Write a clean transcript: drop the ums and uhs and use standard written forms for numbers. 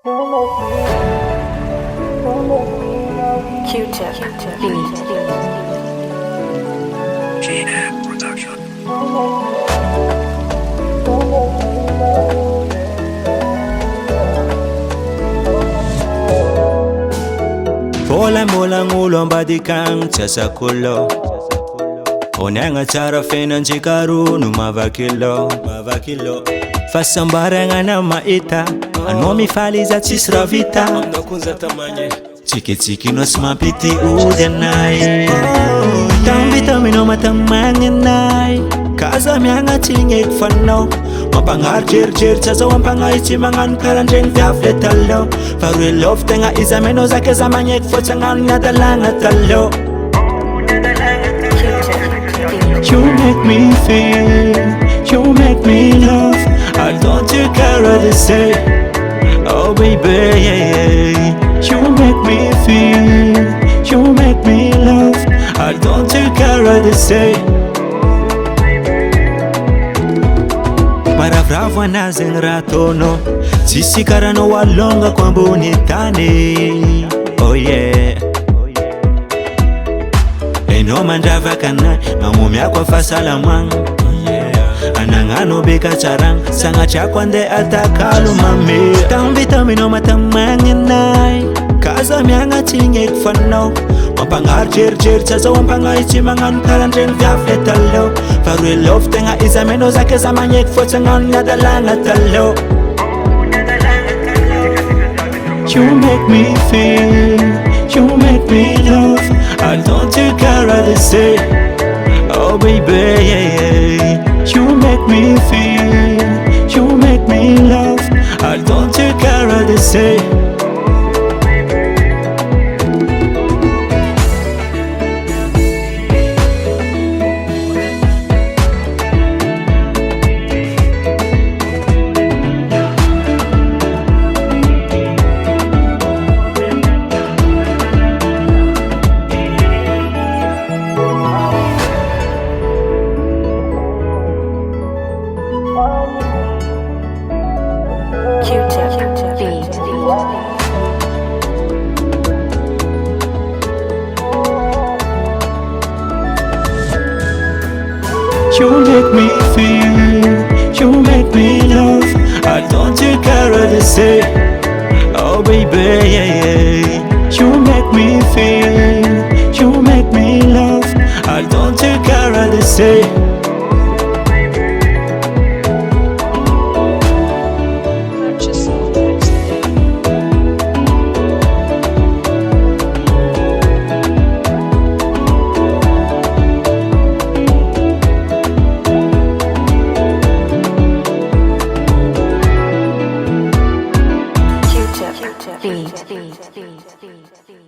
Q-tip beat. GM Production. Mbola ngulomba chasa kulo Onenga tsara fena njikaru numavakilo Fasambaranga na maita Anomi faliza tsisra vita Tsiki no smapiti udenai Tambita mino matamanganai Kaza mianga tingek fano Mapangar jer chaza wampanga ichi mangan karandreng fiafle talo Farwe love tenga iza meno zake zamanyek fochangan nadalanga talo You make me feel, you make me love I don't you care what they say Oh baby, yeah. You make me feel, you make me love I don't you care what they say Maravravwa na zengratono Sisi karano walonga kwa mbunitani Oh yeah Eno mandrava kanai Mamumi akwa fasala mwang Anangano beka charang Sanga chakwande atakalu mami Tambita mino matamanginai Kaza mianga tingek fano Wampangar jer chaza wampanga ichi mangan karandreng vyafle talo Farwe love tenga iza meno zake zamanyek fochangan nadalanga talo You make me feel, you make me love I don't you care what they say Oh baby, yeah. You make me feel, you make me love I don't you care what they say Q-tip beat. You make me feel, you make me love I don't you care what they say Oh baby, yeah. You make me feel, you make me love I don't you care what they say Beat.